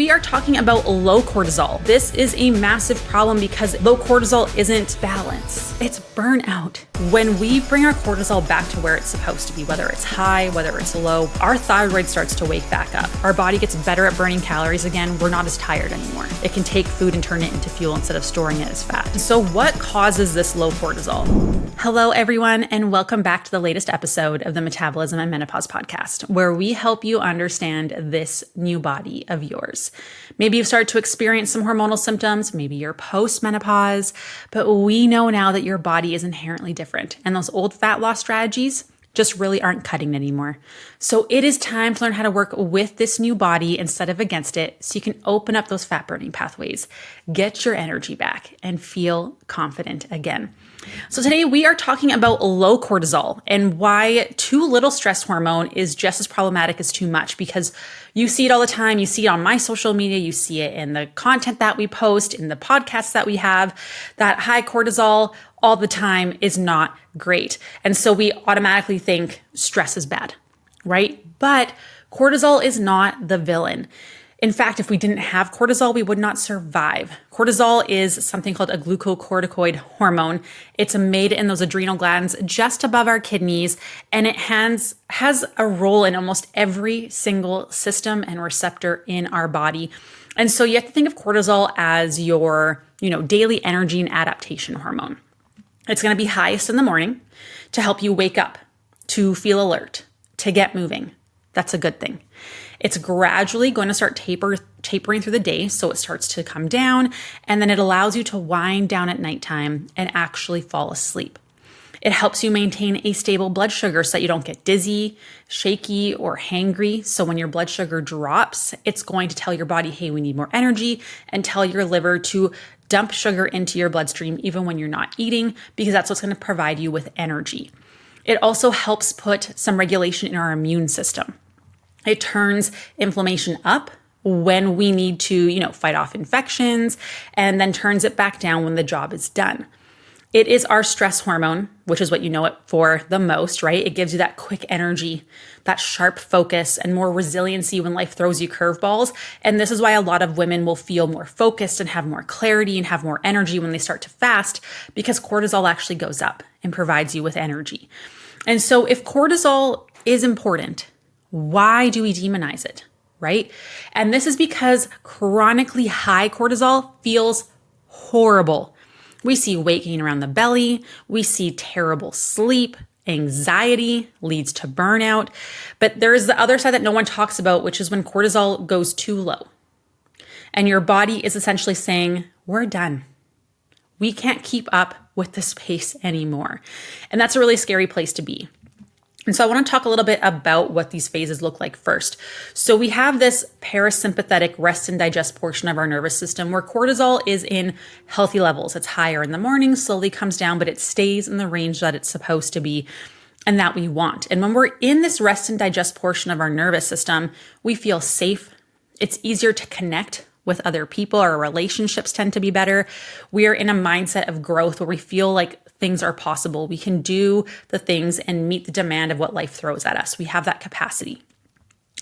we are talking about low cortisol. This is a massive problem because low cortisol isn't balance, it's burnout. When we bring our cortisol back to where it's supposed to be, whether it's high, whether it's low, our thyroid starts to wake back up. Our body gets better at burning calories again. We're not as tired anymore. It can take food and turn it into fuel instead of storing it as fat. So what causes this low cortisol? Hello, everyone, and welcome back to the latest episode of the Metabolism and Menopause podcast, where we help you understand this new body of yours. Maybe you've started to experience some hormonal symptoms, maybe you're post-menopause, but we know now that your body is inherently different, and those old fat loss strategies just really aren't cutting anymore. So it is time to learn how to work with this new body instead of against it, so you can open up those fat burning pathways, get your energy back, and feel confident again. So today we are talking about low cortisol and why too little stress hormone is just as problematic as too much, because you see it all the time. You see it on my social media. You see it in the content that we post, in the podcasts that we have, that high cortisol all the time is not great. And so we automatically think stress is bad, right? But cortisol is not the villain. In fact, if we didn't have cortisol, we would not survive. Cortisol is something called a glucocorticoid hormone. It's made in those adrenal glands just above our kidneys, and it has a role in almost every single system and receptor in our body. And so you have to think of cortisol as your, daily energy and adaptation hormone. It's going to be highest in the morning to help you wake up, to feel alert, to get moving. That's a good thing. It's gradually going to start tapering through the day, so it starts to come down, and then it allows you to wind down at nighttime and actually fall asleep. It helps you maintain a stable blood sugar so that you don't get dizzy, shaky, or hangry. So when your blood sugar drops, it's going to tell your body, hey, we need more energy, and tell your liver to dump sugar into your bloodstream even when you're not eating, because that's what's going to provide you with energy. It also helps put some regulation in our immune system. It turns inflammation up when we need to, fight off infections, and then turns it back down when the job is done. It is our stress hormone, which is what you know it for the most, right? It gives you that quick energy, that sharp focus, and more resiliency when life throws you curveballs. And this is why a lot of women will feel more focused and have more clarity and have more energy when they start to fast, because cortisol actually goes up and provides you with energy. And so if cortisol is important, why do we demonize it, right? And this is because chronically high cortisol feels horrible. We see weight gain around the belly. We see terrible sleep. Anxiety leads to burnout. But there's the other side that no one talks about, which is when cortisol goes too low. And your body is essentially saying, we're done. We can't keep up with this pace anymore. And that's a really scary place to be. And so I want to talk a little bit about what these phases look like first. So we have this parasympathetic rest and digest portion of our nervous system where cortisol is in healthy levels. It's higher in the morning, slowly comes down, but it stays in the range that it's supposed to be and that we want. And when we're in this rest and digest portion of our nervous system, we feel safe. It's easier to connect with other people. Our relationships tend to be better. We are in a mindset of growth where we feel like things are possible. We can do the things and meet the demand of what life throws at us. We have that capacity.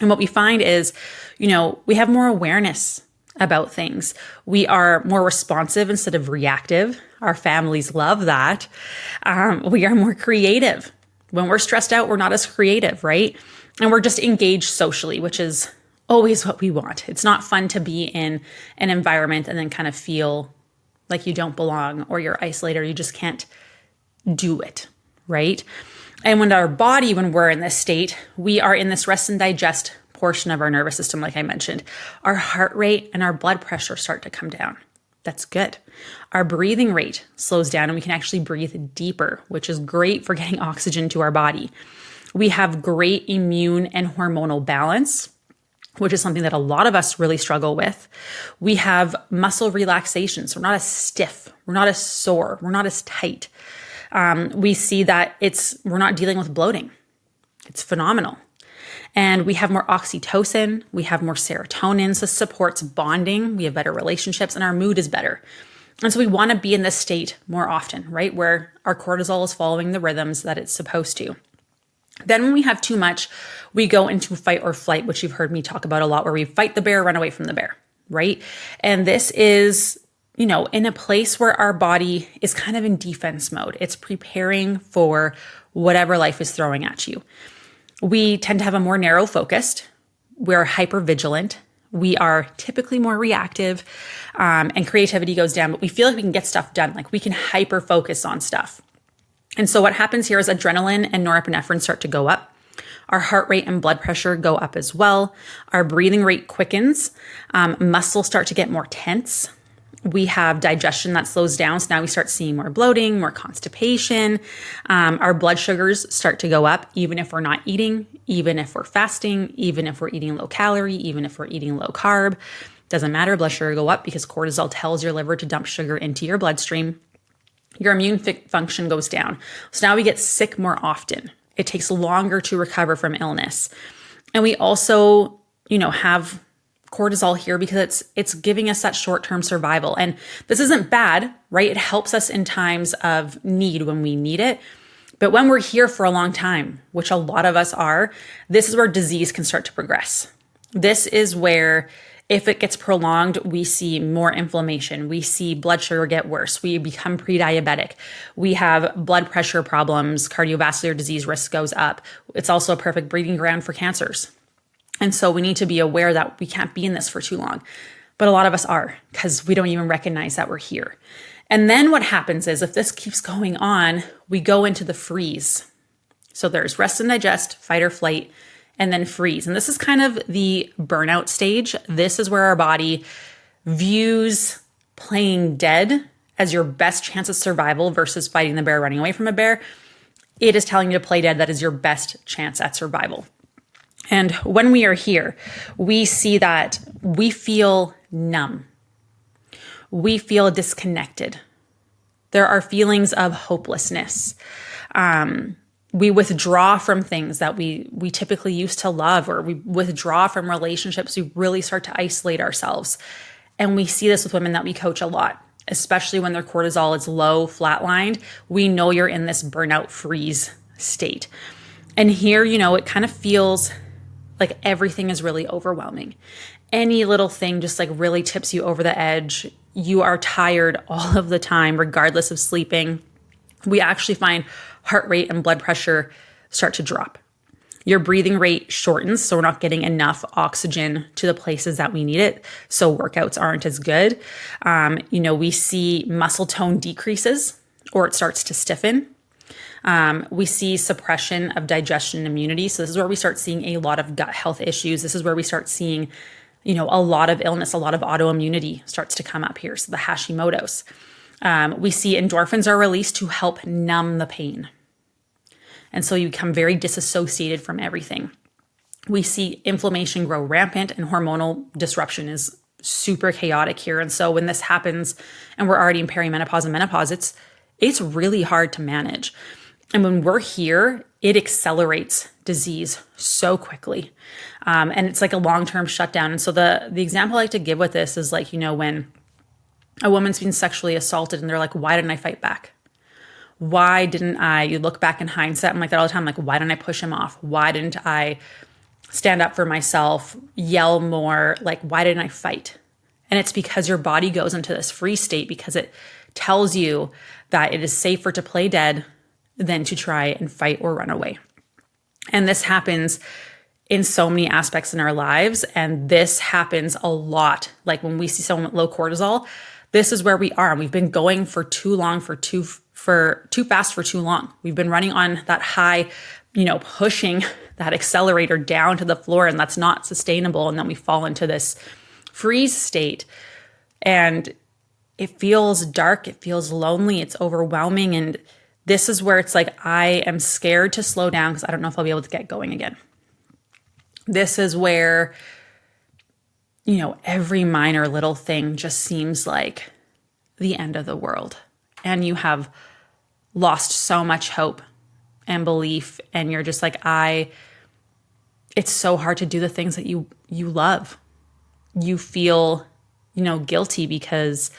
And what we find is, we have more awareness about things. We are more responsive instead of reactive. Our families love that. We are more creative. When we're stressed out, we're not as creative, right? And we're just engaged socially, which is always what we want. It's not fun to be in an environment and then kind of feel like you don't belong or you're isolated or you just can't do it, right? And when we're in this state, we are in this rest and digest portion of our nervous system, like I mentioned. Our heart rate and our blood pressure start to come down. That's good. Our breathing rate slows down and we can actually breathe deeper, which is great for getting oxygen to our body. We have great immune and hormonal balance, which is something that a lot of us really struggle with. We have muscle relaxation, so we're not as stiff, we're not as sore, we're not as tight. We see that we're not dealing with bloating. It's phenomenal. And we have more oxytocin, we have more serotonin, so supports bonding, we have better relationships, and our mood is better. And so we want to be in this state more often, right? Where our cortisol is following the rhythms that it's supposed to. Then when we have too much, we go into fight or flight, which you've heard me talk about a lot, where we fight the bear, run away from the bear. right? And this is, in a place where our body is kind of in defense mode. It's preparing for whatever life is throwing at you. We tend to have a more narrow focused. We're hypervigilant. We are typically more reactive, and creativity goes down, but we feel like we can get stuff done. Like we can hyper focus on stuff. And so what happens here is adrenaline and norepinephrine start to go up. Our heart rate and blood pressure go up as well. Our breathing rate quickens. Muscles start to get more tense. We have digestion that slows down. So now we start seeing more bloating, more constipation. Our blood sugars start to go up, even if we're not eating, even if we're fasting, even if we're eating low calorie, even if we're eating low carb. Doesn't matter, blood sugar go up because cortisol tells your liver to dump sugar into your bloodstream. Your immune function goes down. So now we get sick more often. It takes longer to recover from illness. And we also, have cortisol here because it's giving us that short-term survival. And this isn't bad, right? It helps us in times of need when we need it. But when we're here for a long time, which a lot of us are, this is where disease can start to progress. This is where, if it gets prolonged, we see more inflammation. We see blood sugar get worse. We become pre-diabetic. We have blood pressure problems. Cardiovascular disease risk goes up. It's also a perfect breeding ground for cancers. And so we need to be aware that we can't be in this for too long. But a lot of us are, because we don't even recognize that we're here. And then what happens is, if this keeps going on, we go into the freeze. So there's rest and digest, fight or flight, and then freeze. And this is kind of the burnout stage. This is where our body views playing dead as your best chance of survival versus fighting the bear, running away from a bear. It is telling you to play dead. That is your best chance at survival. And when we are here, we see that we feel numb. We feel disconnected. There are feelings of hopelessness. We withdraw from things that we typically used to love, or we withdraw from relationships. We really start to isolate ourselves. And we see this with women that we coach a lot, especially when their cortisol is low, flatlined. We know you're in this burnout freeze state. And here, it kind of feels like everything is really overwhelming. Any little thing just like really tips you over the edge. You are tired all of the time, regardless of sleeping. We actually find heart rate and blood pressure start to drop. Your breathing rate shortens, so we're not getting enough oxygen to the places that we need it. So workouts aren't as good. We see muscle tone decreases, or it starts to stiffen. We see suppression of digestion and immunity. So this is where we start seeing a lot of gut health issues. This is where we start seeing, a lot of illness, a lot of autoimmunity starts to come up here. So the Hashimoto's. We see endorphins are released to help numb the pain. And so you become very disassociated from everything. We see inflammation grow rampant, and hormonal disruption is super chaotic here. And so when this happens and we're already in perimenopause and menopause, it's really hard to manage. And when we're here, it accelerates disease so quickly. And it's like a long-term shutdown. And so the example I like to give with this is like, when a woman's being sexually assaulted and they're like, why didn't I fight back? Why didn't I? You look back in hindsight, I'm like that all the time. Like, why didn't I push him off? Why didn't I stand up for myself, yell more? Like, why didn't I fight? And it's because your body goes into this freeze state because it tells you that it is safer to play dead than to try and fight or run away. And this happens in so many aspects in our lives. And this happens a lot. Like when we see someone with low cortisol, this is where we are. We've been going for too long, for too fast for too long. We've been running on that high, pushing that accelerator down to the floor, and that's not sustainable. And then we fall into this freeze state, and it feels dark. It feels lonely. It's overwhelming. And this is where it's like, I am scared to slow down because I don't know if I'll be able to get going again. This is where, every minor little thing just seems like the end of the world. And you have lost so much hope and belief. And you're just like, it's so hard to do the things that you love. You feel, guilty because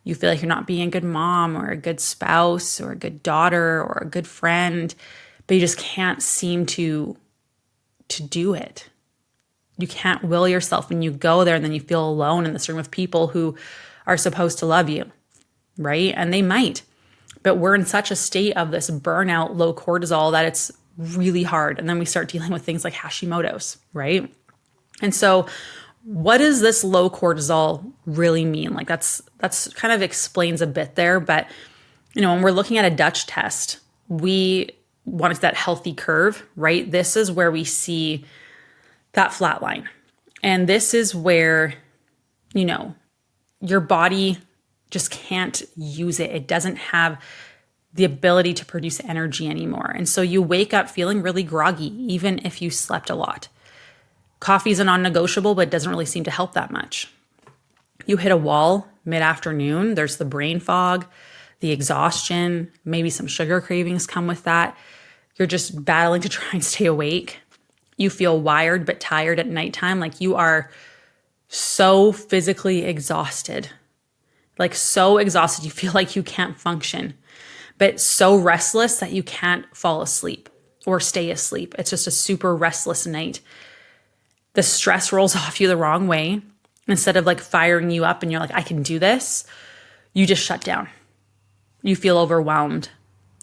you feel like you're not being a good mom or a good spouse or a good daughter or a good friend, but you just can't seem to do it. You can't will yourself when you go there and then you feel alone in this room of people who are supposed to love you, right? And they might. But we're in such a state of this burnout, low cortisol, that it's really hard. And then we start dealing with things like Hashimoto's, right? And so what does this low cortisol really mean? Like that's kind of explains a bit there. But, when we're looking at a Dutch test, we want that healthy curve, right? This is where we see that flat line. And this is where, your body just can't use it. It doesn't have the ability to produce energy anymore. And so you wake up feeling really groggy, even if you slept a lot. Coffee is a non-negotiable, but it doesn't really seem to help that much. You hit a wall mid-afternoon. There's the brain fog, the exhaustion, maybe some sugar cravings come with that. You're just battling to try and stay awake. You feel wired but tired at nighttime. Like you are so physically exhausted. Like so exhausted, you feel like you can't function, but so restless that you can't fall asleep or stay asleep. It's just a super restless night. The stress rolls off you the wrong way. Instead of like firing you up and you're like, I can do this, you just shut down. You feel overwhelmed.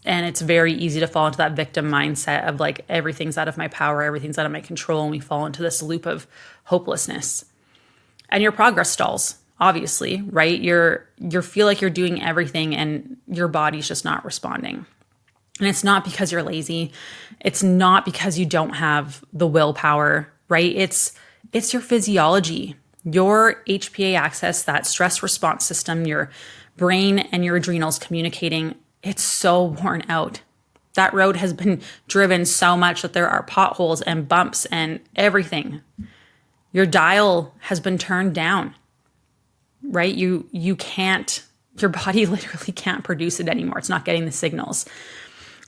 And it's very easy to fall into that victim mindset of like, everything's out of my power, everything's out of my control. And we fall into this loop of hopelessness. And your progress stalls. Obviously, right? You feel like you're doing everything and your body's just not responding. And it's not because you're lazy. It's not because you don't have the willpower, right? It's your physiology. Your HPA axis, that stress response system, your brain and your adrenals communicating, it's so worn out. That road has been driven so much that there are potholes and bumps and everything. Your dial has been turned down. Right? You can't, your body literally can't produce it anymore. It's not getting the signals.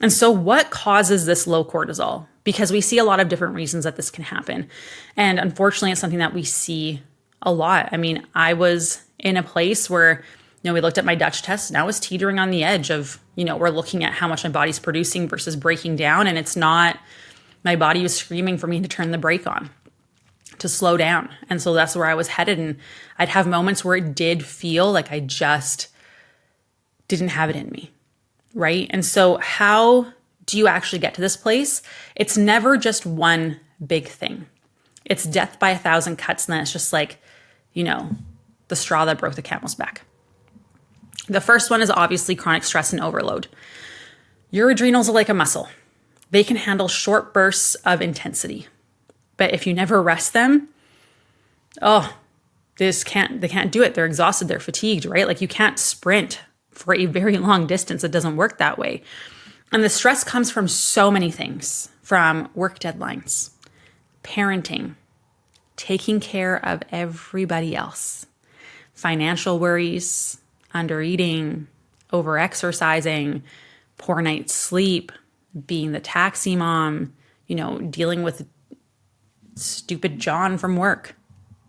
And so what causes this low cortisol? Because we see a lot of different reasons that this can happen. And unfortunately, it's something that we see a lot. I mean, I was in a place where, we looked at my Dutch test and I was teetering on the edge of, we're looking at how much my body's producing versus breaking down. And it's not, my body was screaming for me to turn the brake on, to slow down. And so that's where I was headed. And I'd have moments where it did feel like I just didn't have it in me, right? And so how do you actually get to this place? It's never just one big thing. It's death by 1,000 cuts. And then it's just like, the straw that broke the camel's back. The first one is obviously chronic stress and overload. Your adrenals are like a muscle. They can handle short bursts of intensity. But if you never rest them, they can't do it. They're exhausted. They're fatigued, right? Like you can't sprint for a very long distance. It doesn't work that way. And the stress comes from so many things, from work deadlines, parenting, taking care of everybody else, financial worries, undereating, overexercising, poor night's sleep, being the taxi mom, dealing with stupid John from work,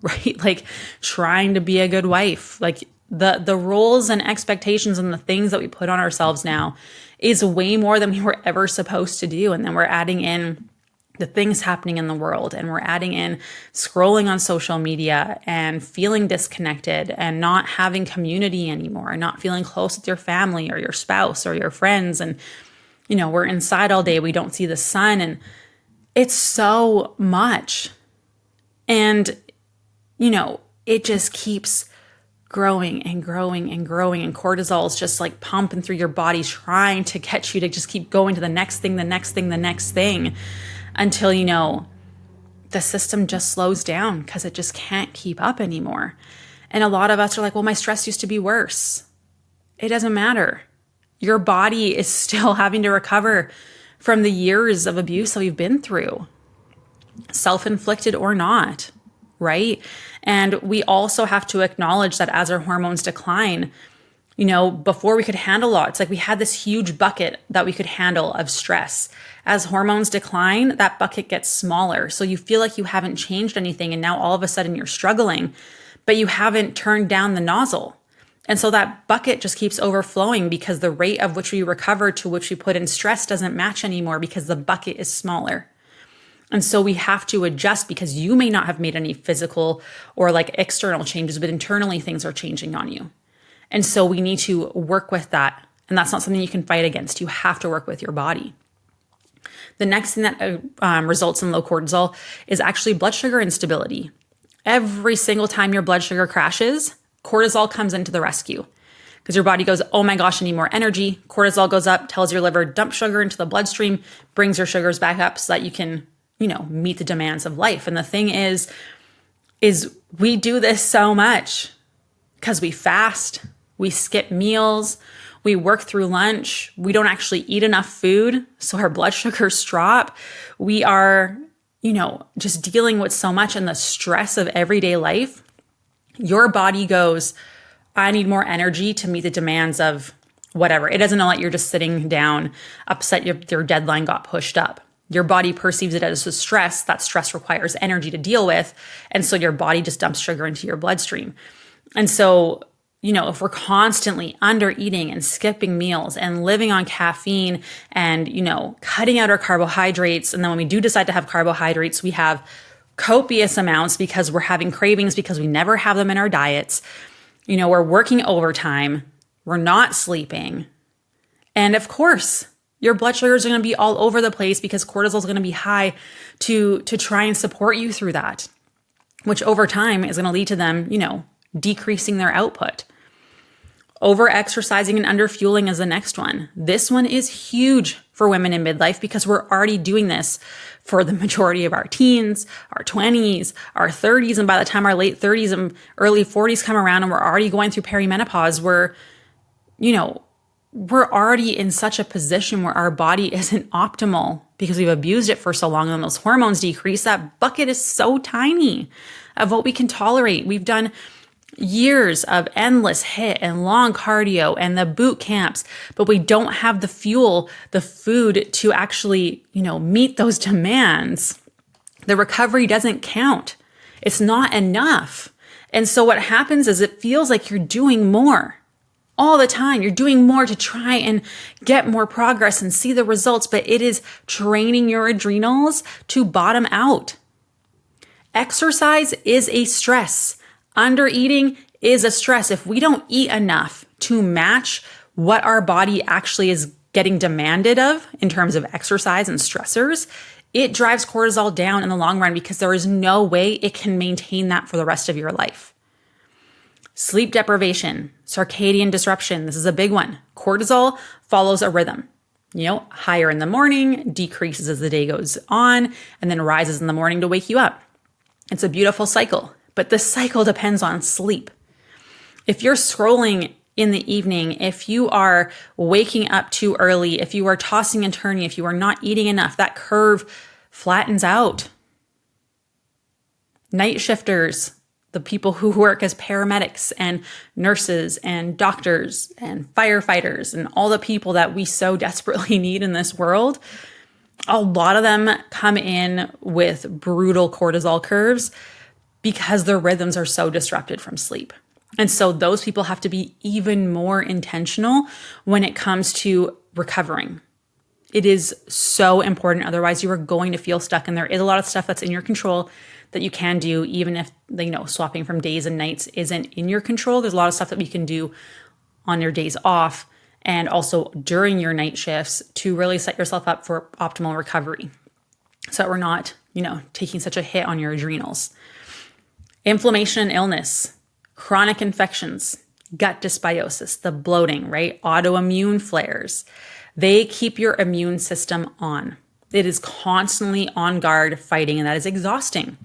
right? Like trying to be a good wife. Like the roles and expectations and the things that we put on ourselves now is way more than we were ever supposed to do. And then we're adding in the things happening in the world, and we're adding in scrolling on social media and feeling disconnected and not having community anymore, and not feeling close with your family or your spouse or your friends. And, we're inside all day. We don't see the sun, and it's so much. And, it just keeps growing and growing and growing. And cortisol is just like pumping through your body, trying to get you to just keep going to the next thing, the next thing, the next thing, until, the system just slows down because it just can't keep up anymore. And a lot of us are like, well, my stress used to be worse. It doesn't matter. Your body is still having to recover from the years of abuse that we've been through, self-inflicted or not, right? And we also have to acknowledge that as our hormones decline, before we could handle a lot, it's like we had this huge bucket that we could handle of stress. As hormones decline, that bucket gets smaller. So you feel like you haven't changed anything. And now all of a sudden you're struggling, but you haven't turned down the nozzle. And so that bucket just keeps overflowing because the rate of which we recover to which we put in stress doesn't match anymore because the bucket is smaller. And so we have to adjust because you may not have made any physical or like external changes, but internally things are changing on you. And so we need to work with that. And that's not something you can fight against. You have to work with your body. The next thing that results in low cortisol is actually blood sugar instability. Every single time your blood sugar crashes, cortisol comes into the rescue because your body goes, oh my gosh, I need more energy. Cortisol goes up, tells your liver, dump sugar into the bloodstream, brings your sugars back up so that you can, meet the demands of life. And the thing is we do this so much because we fast, we skip meals, we work through lunch, we don't actually eat enough food, so our blood sugars drop. We are, just dealing with so much in the stress of everyday life. Your body goes, I need more energy to meet the demands of whatever. It doesn't know that you're just sitting down, upset your deadline got pushed up. Your body perceives it as a stress. That stress requires energy to deal with. And so your body just dumps sugar into your bloodstream. And so, if we're constantly under eating and skipping meals and living on caffeine and, cutting out our carbohydrates, and then when we do decide to have carbohydrates, we have copious amounts because we're having cravings because we never have them in our diets. We're working overtime. We're not sleeping. And of course, your blood sugars are going to be all over the place because cortisol is going to be high to try and support you through that, which over time is going to lead to them, decreasing their output. Over exercising and under fueling is the next one. This one is huge for women in midlife because we're already doing this for the majority of our teens, our 20s, our 30s. And by the time our late 30s and early 40s come around and we're already going through perimenopause, we're already in such a position where our body isn't optimal because we've abused it for so long and those hormones decrease. That bucket is so tiny of what we can tolerate. We've done years of endless HIIT and long cardio and the boot camps, but we don't have the fuel, the food to actually, meet those demands. The recovery doesn't count. It's not enough. And so what happens is it feels like you're doing more all the time. You're doing more to try and get more progress and see the results, but it is training your adrenals to bottom out. Exercise is a stress. Under eating is a stress. If we don't eat enough to match what our body actually is getting demanded of in terms of exercise and stressors, it drives cortisol down in the long run because there is no way it can maintain that for the rest of your life. Sleep deprivation, circadian disruption. This is a big one. Cortisol follows a rhythm. Higher in the morning, decreases as the day goes on, and then rises in the morning to wake you up. It's a beautiful cycle. But the cycle depends on sleep. If you're scrolling in the evening, if you are waking up too early, if you are tossing and turning, if you are not eating enough, that curve flattens out. Night shifters, the people who work as paramedics and nurses and doctors and firefighters and all the people that we so desperately need in this world, a lot of them come in with brutal cortisol curves because their rhythms are so disrupted from sleep. And so those people have to be even more intentional when it comes to recovering. It is so important. Otherwise, you are going to feel stuck. And there is a lot of stuff that's in your control that you can do, even if, swapping from days and nights isn't in your control. There's a lot of stuff that we can do on your days off and also during your night shifts to really set yourself up for optimal recovery so that we're not, taking such a hit on your adrenals. Inflammation and illness, chronic infections, gut dysbiosis, the bloating, right? Autoimmune flares. They keep your immune system on. It is constantly on guard fighting, and that is exhausting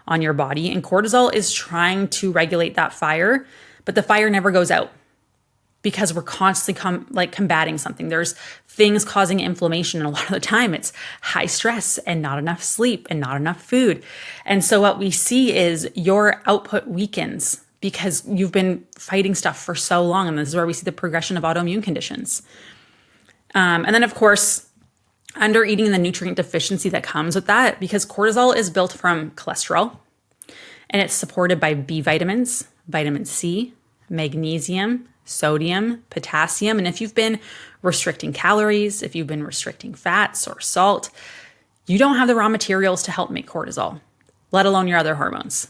on your body. And cortisol is trying to regulate that fire, but the fire never goes out because we're constantly combating something. There's things causing inflammation, and a lot of the time it's high stress and not enough sleep and not enough food. And so what we see is your output weakens because you've been fighting stuff for so long. And this is where we see the progression of autoimmune conditions. And then, of course, under eating and the nutrient deficiency that comes with that, because cortisol is built from cholesterol and it's supported by B vitamins, vitamin C, magnesium, sodium, potassium. And if you've been restricting calories, if you've been restricting fats or salt, you don't have the raw materials to help make cortisol, let alone your other hormones.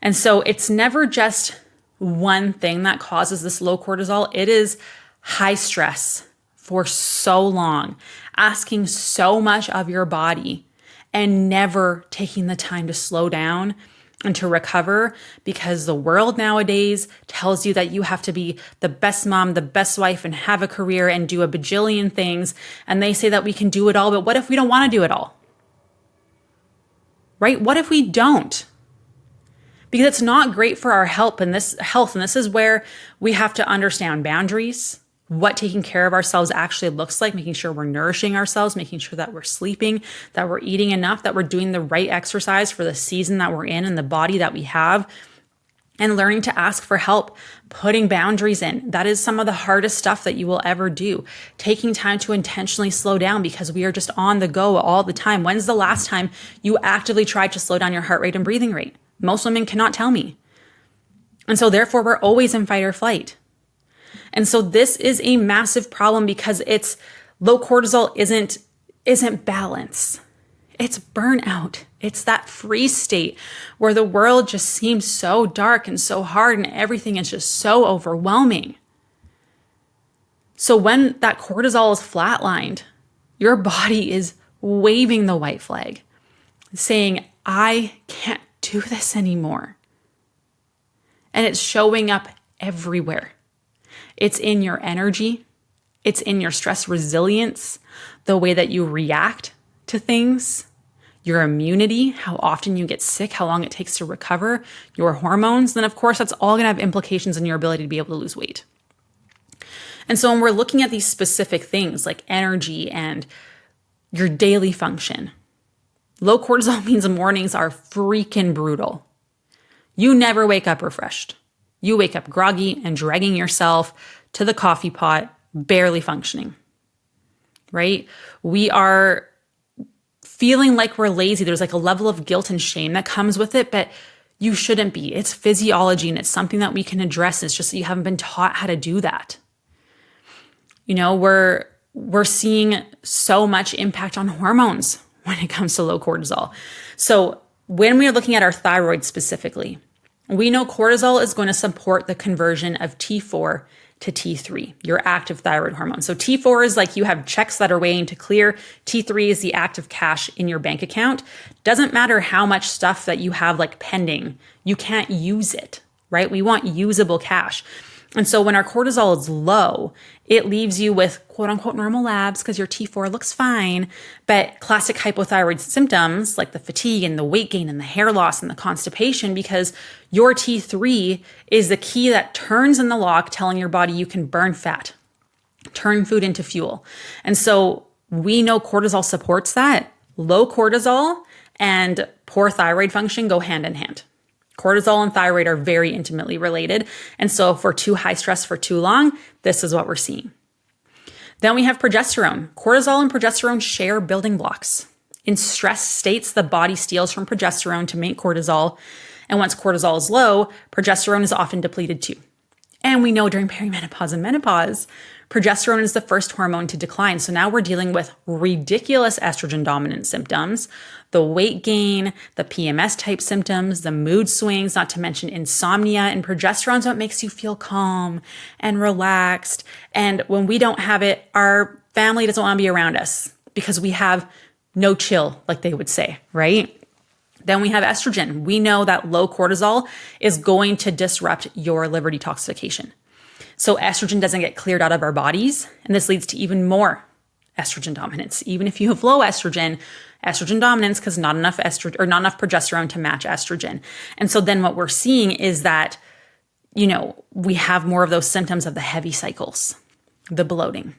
And so it's never just one thing that causes this low cortisol. It is high stress for so long, asking so much of your body and never taking the time to slow down and to recover, because the world nowadays tells you that you have to be the best mom, the best wife, and have a career and do a bajillion things. And they say that we can do it all, but what if we don't want to do it all? Right? What if we don't? Because it's not great for our health. And this is where we have to understand boundaries, what taking care of ourselves actually looks like, making sure we're nourishing ourselves, making sure that we're sleeping, that we're eating enough, that we're doing the right exercise for the season that we're in and the body that we have, and learning to ask for help, putting boundaries in. That is some of the hardest stuff that you will ever do. Taking time to intentionally slow down, because we are just on the go all the time. When's the last time you actively tried to slow down your heart rate and breathing rate? Most women cannot tell me. And so therefore, we're always in fight or flight. And so this is a massive problem, because it's low cortisol isn't balance. It's burnout. It's that freeze state where the world just seems so dark and so hard and everything is just so overwhelming. So when that cortisol is flatlined, your body is waving the white flag, saying, I can't do this anymore. And it's showing up everywhere. It's in your energy. It's in your stress resilience, the way that you react to things, your immunity, how often you get sick, how long it takes to recover, your hormones. Then, of course, that's all going to have implications in your ability to be able to lose weight. And so when we're looking at these specific things like energy and your daily function, low cortisol means the mornings are freaking brutal. You never wake up refreshed. You wake up groggy and dragging yourself to the coffee pot, barely functioning, right? We are feeling like we're lazy. There's like a level of guilt and shame that comes with it, but you shouldn't be. It's physiology and it's something that we can address. It's just that you haven't been taught how to do that. You know, we're seeing so much impact on hormones when it comes to low cortisol. So when we're looking at our thyroid specifically, we know cortisol is going to support the conversion of T4 to T3, your active thyroid hormone. So T4 is like you have checks that are waiting to clear. T3 is the active cash in your bank account. Doesn't matter how much stuff that you have like pending, you can't use it, right? We want usable cash. And so when our cortisol is low, it leaves you with quote unquote normal labs because your T4 looks fine, but classic hypothyroid symptoms like the fatigue and the weight gain and the hair loss and the constipation, because your T3 is the key that turns in the lock telling your body you can burn fat, turn food into fuel. And so we know cortisol supports that. Low cortisol and poor thyroid function go hand in hand. Cortisol and thyroid are very intimately related. And so if we're too high stress for too long, this is what we're seeing. Then we have progesterone. Cortisol and progesterone share building blocks. In stress states, the body steals from progesterone to make cortisol. And once cortisol is low, progesterone is often depleted too. And we know during perimenopause and menopause, progesterone is the first hormone to decline. So now we're dealing with ridiculous estrogen dominant symptoms, the weight gain, the PMS type symptoms, the mood swings, not to mention insomnia. And progesterone is what makes you feel calm and relaxed. And when we don't have it, our family doesn't want to be around us because we have no chill, like they would say, right? Then we have estrogen. We know that low cortisol is going to disrupt your liver detoxification. So estrogen doesn't get cleared out of our bodies, and this leads to even more estrogen dominance. Even if you have low estrogen dominance, because not enough estrogen or not enough progesterone to match estrogen. And so then what we're seeing is that, you know, we have more of those symptoms of the heavy cycles, the bloating,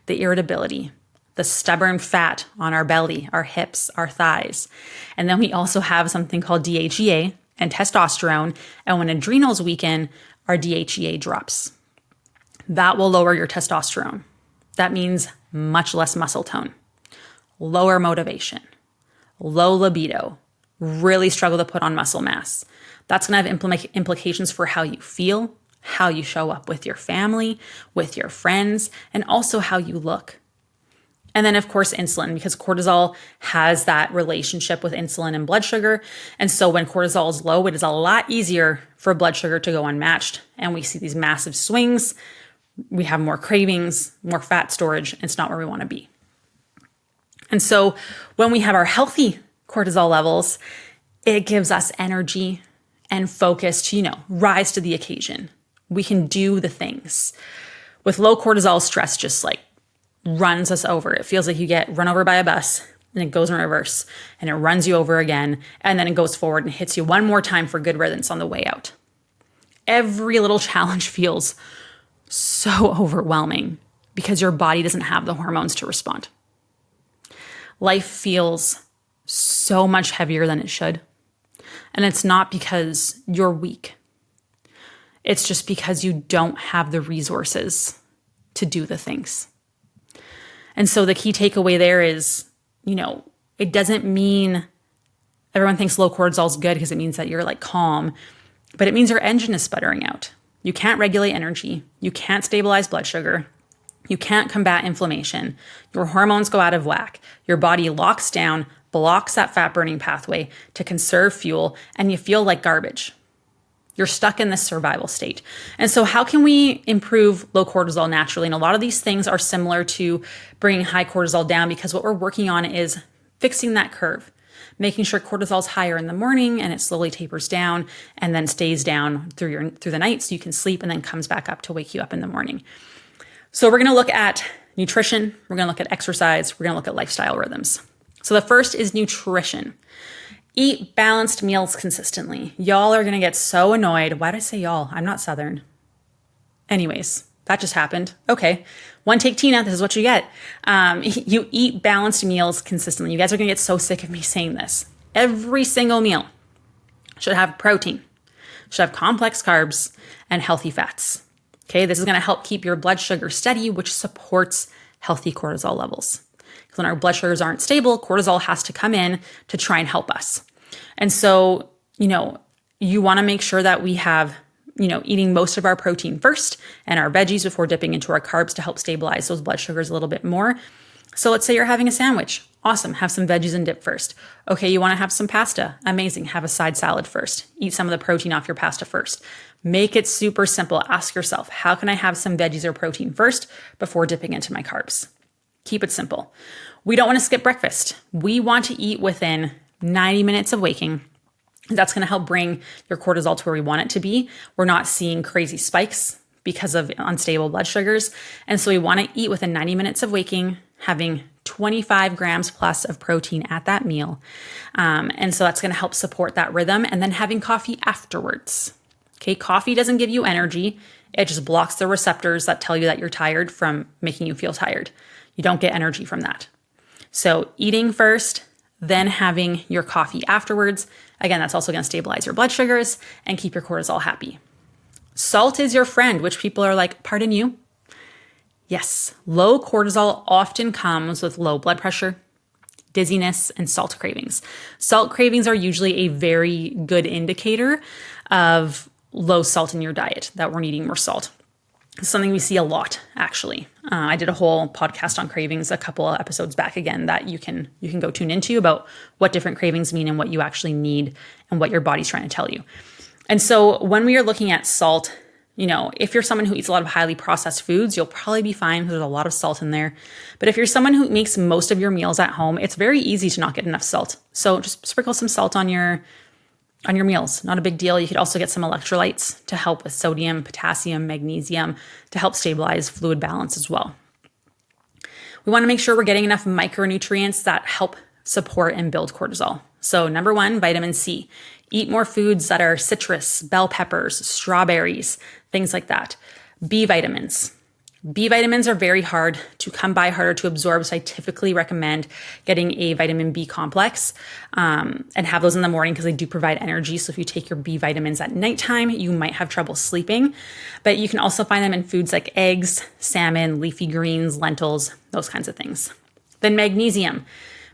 the irritability, the stubborn fat on our belly, our hips, our thighs. And then we also have something called DHEA and testosterone. And when adrenals weaken, our DHEA drops. That will lower your testosterone. That means much less muscle tone, lower motivation, low libido, really struggle to put on muscle mass. That's going to have implications for how you feel, how you show up with your family, with your friends, and also how you look. And then, of course, insulin, because cortisol has that relationship with insulin and blood sugar. And so when cortisol is low, it is a lot easier for blood sugar to go unmatched. And we see these massive swings. We have more cravings, more fat storage. And it's not where we want to be. And so when we have our healthy cortisol levels, it gives us energy and focus to, rise to the occasion. We can do the things. With low cortisol, stress just like runs us over. It feels like you get run over by a bus and it goes in reverse and it runs you over again. And then it goes forward and hits you one more time for good riddance on the way out. Every little challenge feels so overwhelming because your body doesn't have the hormones to respond. Life feels so much heavier than it should. And it's not because you're weak. It's just because you don't have the resources to do the things. And so the key takeaway there is, it doesn't mean everyone thinks low cortisol is good because it means that you're like calm, but it means your engine is sputtering out. You can't regulate energy. You can't stabilize blood sugar. You can't combat inflammation. Your hormones go out of whack. Your body locks down, blocks that fat burning pathway to conserve fuel, and you feel like garbage. You're stuck in this survival state. And so how can we improve low cortisol naturally? And a lot of these things are similar to bringing high cortisol down because what we're working on is fixing that curve, making sure cortisol is higher in the morning and it slowly tapers down and then stays down through the night so you can sleep and then comes back up to wake you up in the morning. So we're going to look at nutrition. We're going to look at exercise. We're going to look at lifestyle rhythms. So the first is nutrition. Eat balanced meals consistently. Y'all are going to get so annoyed. Why did I say y'all? I'm not Southern. Anyways, that just happened. Okay. One take Tina, this is what you get. You eat balanced meals consistently. You guys are going to get so sick of me saying this. Every single meal should have protein, should have complex carbs, and healthy fats. Okay. This is going to help keep your blood sugar steady, which supports healthy cortisol levels. Because when our blood sugars aren't stable, cortisol has to come in to try and help us. And so, you want to make sure that we have, eating most of our protein first and our veggies before dipping into our carbs to help stabilize those blood sugars a little bit more. So let's say you're having a sandwich. Awesome. Have some veggies and dip first. Okay. You want to have some pasta. Amazing. Have a side salad first. Eat some of the protein off your pasta first. Make it super simple. Ask yourself, how can I have some veggies or protein first before dipping into my carbs? Keep it simple. We don't want to skip breakfast. We want to eat within 90 minutes of waking. That's going to help bring your cortisol to where we want it to be. We're not seeing crazy spikes because of unstable blood sugars. And so we want to eat within 90 minutes of waking, having 25 grams plus of protein at that meal. And so that's going to help support that rhythm. And then having coffee afterwards. Okay, coffee doesn't give you energy. It just blocks the receptors that tell you that you're tired from making you feel tired. You don't get energy from that. So eating first, then having your coffee afterwards. Again, that's also going to stabilize your blood sugars and keep your cortisol happy. Salt is your friend, which people are like, pardon you? Yes, low cortisol often comes with low blood pressure, dizziness, and salt cravings. Salt cravings are usually a very good indicator of low salt in your diet, that we're needing more salt. It's something we see a lot, actually. I did a whole podcast on cravings a couple of episodes back again that you can go tune into about what different cravings mean and what you actually need and what your body's trying to tell you. And so when we are looking at salt, if you're someone who eats a lot of highly processed foods, you'll probably be fine because there's a lot of salt in there. But if you're someone who makes most of your meals at home, it's very easy to not get enough salt. So just sprinkle some salt on your meals. Not a big deal. You could also get some electrolytes to help with sodium, potassium, magnesium to help stabilize fluid balance as well. We want to make sure we're getting enough micronutrients that help support and build cortisol. So number one, vitamin C. Eat more foods that are citrus, bell peppers, strawberries, things like that. B vitamins. B vitamins are very hard to come by, harder to absorb. So I typically recommend getting a vitamin B complex and have those in the morning because they do provide energy. So if you take your B vitamins at nighttime, you might have trouble sleeping. But you can also find them in foods like eggs, salmon, leafy greens, lentils, those kinds of things. Then magnesium.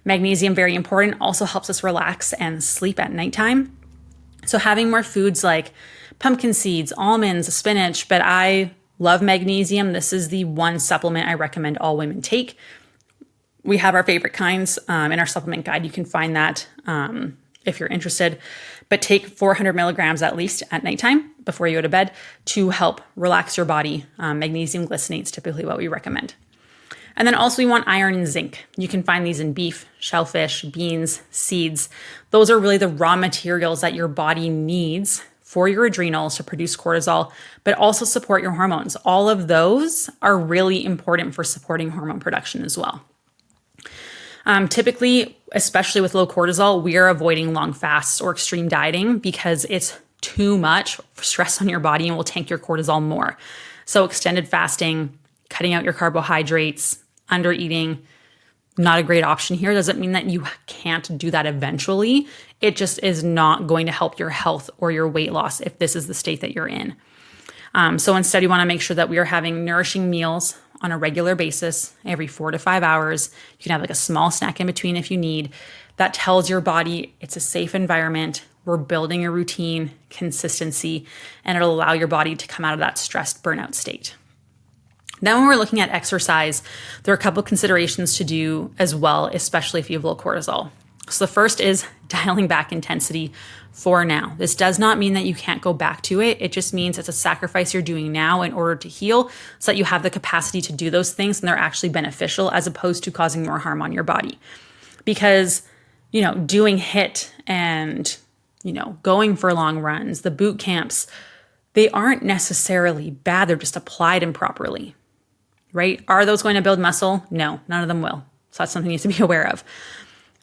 Magnesium, very important, also helps us relax and sleep at nighttime. So having more foods like pumpkin seeds, almonds, spinach, but I love magnesium. This is the one supplement I recommend all women take. We have our favorite kinds in our supplement guide. You can find that if you're interested. But take 400 milligrams at least at nighttime before you go to bed to help relax your body. Magnesium glycinate is typically what we recommend. And then also we want iron and zinc. You can find these in beef, shellfish, beans, seeds. Those are really the raw materials that your body needs for your adrenals to produce cortisol, but also support your hormones. All of those are really important for supporting hormone production as well. Typically, especially with low cortisol, we are avoiding long fasts or extreme dieting because it's too much stress on your body and will tank your cortisol more. So extended fasting, cutting out your carbohydrates, under eating, not a great option here. Doesn't mean that you can't do that eventually. It just is not going to help your health or your weight loss if this is the state that you're in. So instead, you want to make sure that we are having nourishing meals on a regular basis every 4 to 5 hours. You can have like a small snack in between if you need. That tells your body it's a safe environment. We're building a routine, consistency, and it'll allow your body to come out of that stressed burnout state. Then when we're looking at exercise, there are a couple considerations to do as well, especially if you have low cortisol. So the first is dialing back intensity for now. This does not mean that you can't go back to it. It just means it's a sacrifice you're doing now in order to heal so that you have the capacity to do those things and they're actually beneficial as opposed to causing more harm on your body. Because, doing HIIT and, going for long runs, the boot camps, they aren't necessarily bad. They're just applied improperly. Right? Are those going to build muscle? No, none of them will. So that's something you need to be aware of.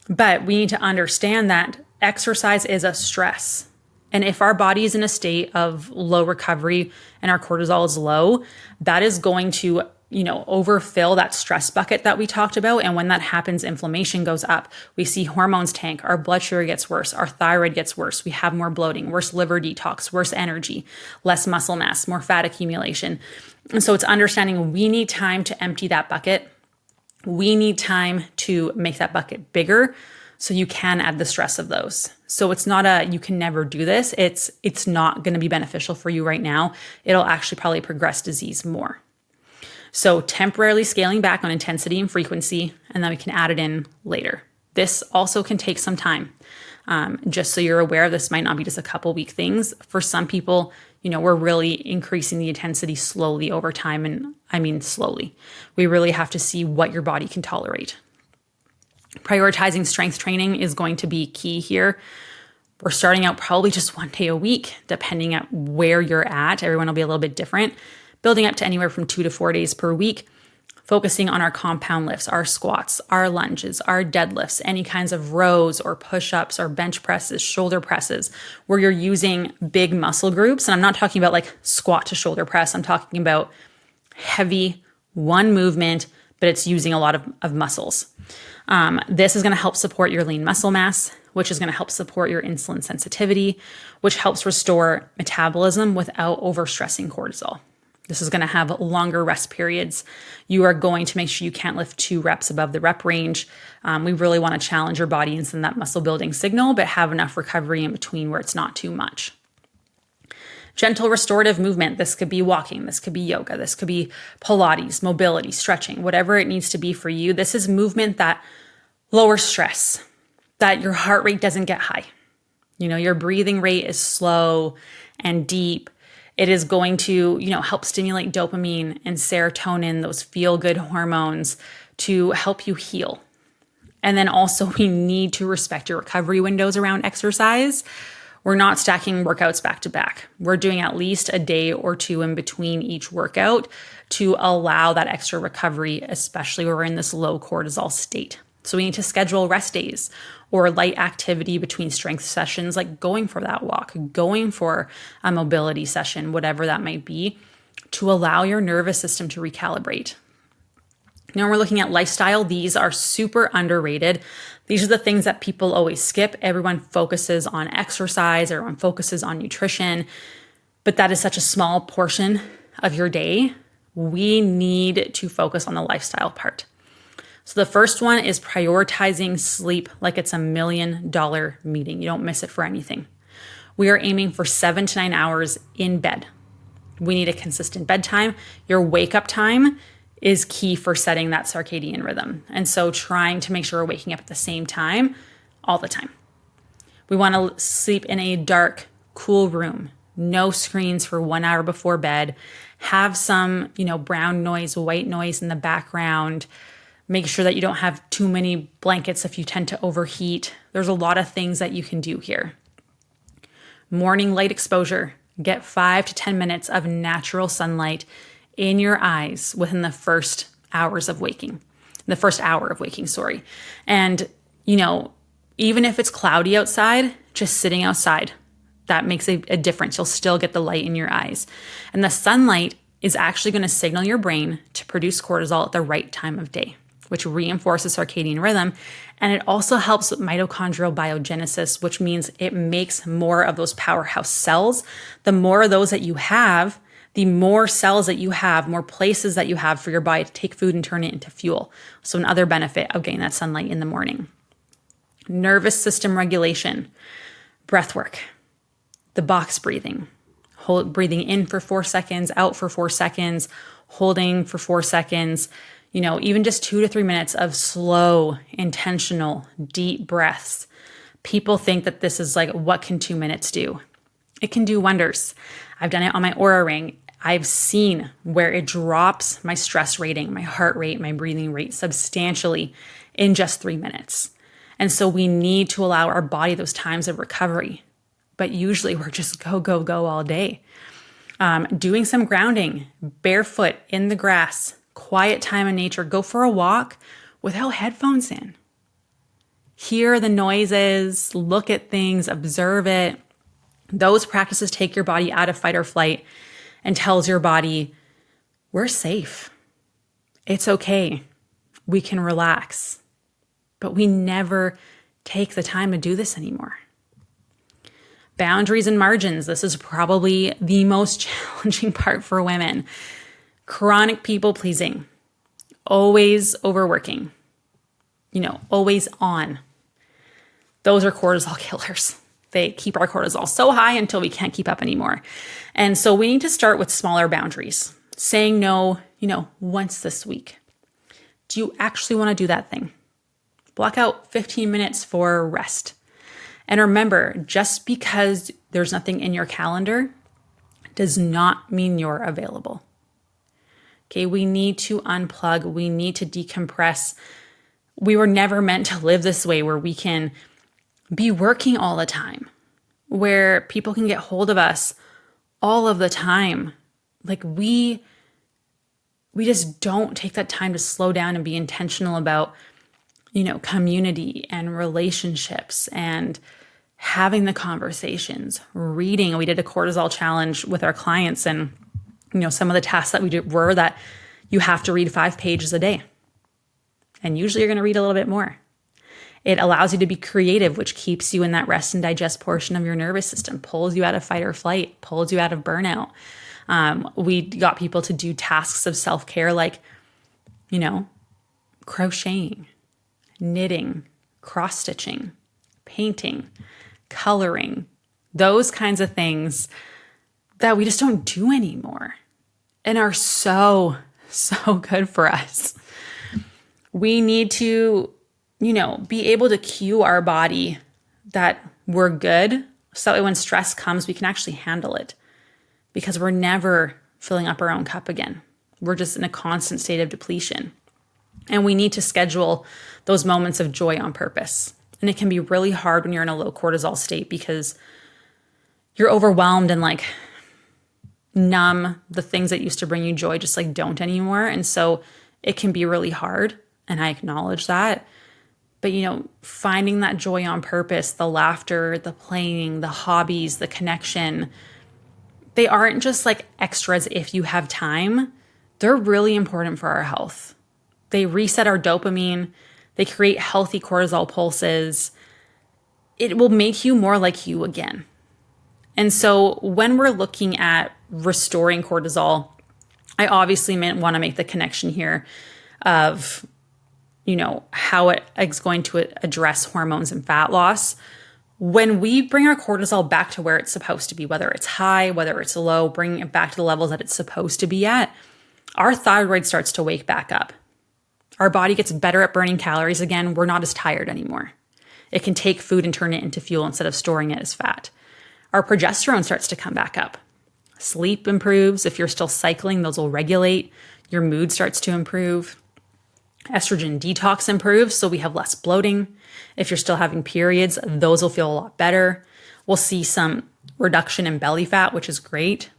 But we need to understand that exercise is a stress. And if our body is in a state of low recovery and our cortisol is low, that is going to, overfill that stress bucket that we talked about. And when that happens, inflammation goes up. We see hormones tank. Our blood sugar gets worse. Our thyroid gets worse. We have more bloating, worse liver detox, worse energy, less muscle mass, more fat accumulation. And so it's understanding we need time to empty that bucket. We need time to make that bucket bigger so you can add the stress of those. So it's not you can never do this. It's not going to be beneficial for you right now. It'll actually probably progress disease more. So temporarily scaling back on intensity and frequency, and then we can add it in later. This also can take some time. Just so you're aware, this might not be just a couple week things. For some people, we're really increasing the intensity slowly over time. And I mean slowly. We really have to see what your body can tolerate. Prioritizing strength training is going to be key here. We're starting out probably just 1 day a week, depending on where you're at. Everyone will be a little bit different. Building up to anywhere from 2 to 4 days per week. Focusing on our compound lifts, our squats, our lunges, our deadlifts, any kinds of rows or push-ups or bench presses, shoulder presses, where you're using big muscle groups. And I'm not talking about like squat to shoulder press. I'm talking about heavy, one movement, but it's using a lot of muscles. This is going to help support your lean muscle mass, which is going to help support your insulin sensitivity, which helps restore metabolism without overstressing cortisol. This is going to have longer rest periods. You are going to make sure you can't lift 2 reps above the rep range. We really want to challenge your body and send that muscle building signal, but have enough recovery in between where it's not too much. Gentle restorative movement. This could be walking. This could be yoga. This could be Pilates, mobility, stretching, whatever it needs to be for you. This is movement that lowers stress, that your heart rate doesn't get high. Your breathing rate is slow and deep. It is going to, help stimulate dopamine and serotonin, those feel-good hormones, to help you heal. And then also we need to respect your recovery windows around exercise. We're not stacking workouts back to back. We're doing at least a day or 2 in between each workout to allow that extra recovery, especially when we're in this low cortisol state. So we need to schedule rest days or light activity between strength sessions, like going for that walk, going for a mobility session, whatever that might be, to allow your nervous system to recalibrate. Now, when we're looking at lifestyle, these are super underrated. These are the things that people always skip. Everyone focuses on exercise, everyone focuses on nutrition, but that is such a small portion of your day. We need to focus on the lifestyle part. So the first one is prioritizing sleep like it's $1 million meeting. You don't miss it for anything. We are aiming for 7 to 9 hours in bed. We need a consistent bedtime. Your wake up time is key for setting that circadian rhythm. And so trying to make sure we're waking up at the same time all the time. We want to sleep in a dark, cool room, no screens for 1 hour before bed, have some, brown noise, white noise in the background. Make sure that you don't have too many blankets if you tend to overheat. There's a lot of things that you can do here. Morning light exposure. Get 5 to 10 minutes of natural sunlight in your eyes within the first hour of waking. And, even if it's cloudy outside, just sitting outside, that makes a difference. You'll still get the light in your eyes. And the sunlight is actually going to signal your brain to produce cortisol at the right time of day, which reinforces circadian rhythm. And it also helps with mitochondrial biogenesis, which means it makes more of those powerhouse cells. The more of those that you have, the more cells that you have, more places that you have for your body to take food and turn it into fuel. So another benefit of getting that sunlight in the morning. Nervous system regulation, breath work, the box breathing, breathing in for 4 seconds, out for 4 seconds, holding for 4 seconds, even just 2 to 3 minutes of slow, intentional, deep breaths. People think that this is like, what can 2 minutes do? It can do wonders. I've done it on my Oura Ring. I've seen where it drops my stress rating, my heart rate, my breathing rate substantially in just 3 minutes. And so we need to allow our body those times of recovery. But usually we're just go, go, go all day. Doing some grounding, barefoot in the grass, quiet time in nature. Go for a walk without headphones in. Hear the noises, look at things, observe it. Those practices take your body out of fight or flight and tells your body, we're safe. It's okay. We can relax. But we never take the time to do this anymore. Boundaries and margins. This is probably the most challenging part for women. Chronic people pleasing, always overworking, always on. Those are cortisol killers. They keep our cortisol so high until we can't keep up anymore. And so we need to start with smaller boundaries. Saying no, once this week. Do you actually want to do that thing? Block out 15 minutes for rest. And remember, just because there's nothing in your calendar does not mean you're available. Okay, we need to unplug. We need to decompress. We were never meant to live this way where we can be working all the time, where people can get hold of us all of the time. Like we just don't take that time to slow down and be intentional about, community and relationships and having the conversations, reading. We did a cortisol challenge with our clients, and some of the tasks that we did were that you have to read 5 pages a day. And usually you're going to read a little bit more. It allows you to be creative, which keeps you in that rest and digest portion of your nervous system, pulls you out of fight or flight, pulls you out of burnout. We got people to do tasks of self-care like, crocheting, knitting, cross-stitching, painting, coloring, those kinds of things that we just don't do anymore and are so, so good for us. We need to, be able to cue our body that we're good so that when stress comes, we can actually handle it because we're never filling up our own cup again. We're just in a constant state of depletion. And we need to schedule those moments of joy on purpose. And it can be really hard when you're in a low cortisol state because you're overwhelmed and numb. The things that used to bring you joy just don't anymore. And so it can be really hard. And I acknowledge that. But, finding that joy on purpose, the laughter, the playing, the hobbies, the connection, they aren't just extras if you have time. They're really important for our health. They reset our dopamine. They create healthy cortisol pulses. It will make you more like you again. And so when we're looking at restoring cortisol, I obviously want to make the connection here of, how it is going to address hormones and fat loss. When we bring our cortisol back to where it's supposed to be, whether it's high, whether it's low, bringing it back to the levels that it's supposed to be at, our thyroid starts to wake back up. Our body gets better at burning calories again. We're not as tired anymore. It can take food and turn it into fuel instead of storing it as fat. Our progesterone starts to come back up. Sleep improves. If you're still cycling, those will regulate. Your mood starts to improve. Estrogen detox improves, so we have less bloating. If you're still having periods, those will feel a lot better. We'll see some reduction in belly fat, which is great.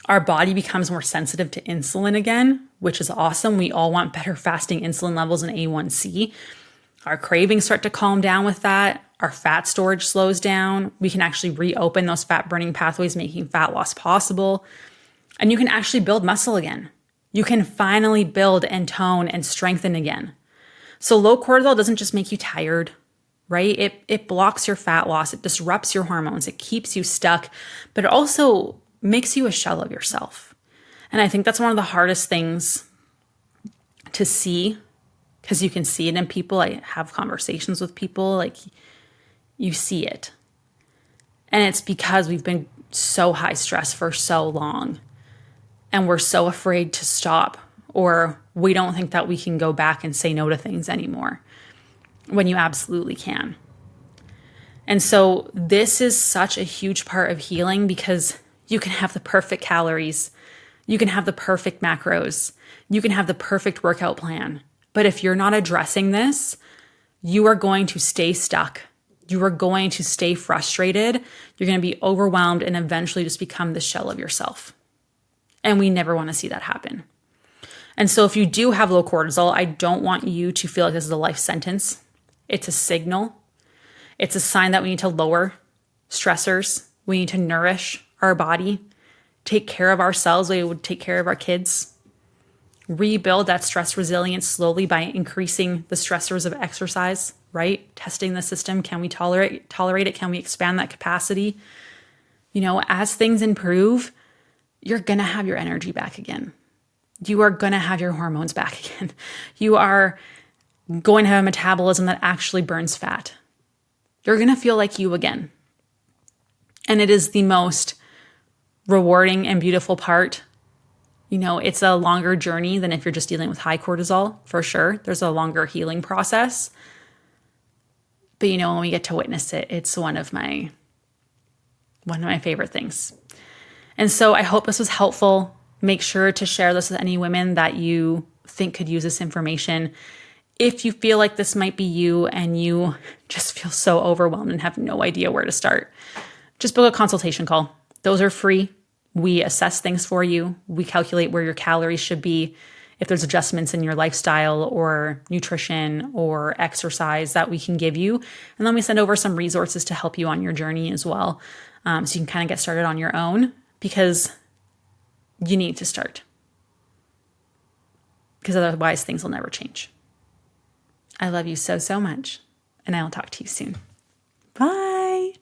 Our body becomes more sensitive to insulin again, which is awesome. We all want better fasting insulin levels in A1C. Our cravings start to calm down with that. Our fat storage slows down. We can actually reopen those fat burning pathways, making fat loss possible. And you can actually build muscle again. You can finally build and tone and strengthen again. So low cortisol doesn't just make you tired, right? It blocks your fat loss. It disrupts your hormones. It keeps you stuck, but it also makes you a shell of yourself. And I think that's one of the hardest things to see, because you can see it in people. I have conversations with people, like you see it. And it's because we've been so high stress for so long and we're so afraid to stop, or we don't think that we can go back and say no to things anymore when you absolutely can. And so this is such a huge part of healing, because you can have the perfect calories, you can have the perfect macros, you can have the perfect workout plan. But if you're not addressing this, you are going to stay stuck. You are going to stay frustrated. You're going to be overwhelmed and eventually just become the shell of yourself. And we never want to see that happen. And so if you do have low cortisol, I don't want you to feel like this is a life sentence. It's a signal. It's a sign that we need to lower stressors. We need to nourish our body, take care of ourselves the way we would take care of our kids, rebuild that stress resilience slowly by increasing the stressors of exercise, right? Testing the system. Can we tolerate it? Can we expand that capacity? You know, as things improve, you're going to have your energy back again. You are going to have your hormones back again. You are going to have a metabolism that actually burns fat. You're going to feel like you again. And it is the most rewarding and beautiful part. You know, it's a longer journey than if you're just dealing with high cortisol, for sure. There's a longer healing process. But you know, when we get to witness it, it's one of my favorite things. And so I hope this was helpful. Make sure to share this with any women that you think could use this information. If you feel like this might be you and you just feel so overwhelmed and have no idea where to start, just book a consultation call. Those are free. We assess things for you. We calculate where your calories should be, if there's adjustments in your lifestyle or nutrition or exercise that we can give you. And then we send over some resources to help you on your journey as well. So you can kind of get started on your own, because you need to start. Because otherwise things will never change. I love you so, so much. And I will talk to you soon. Bye.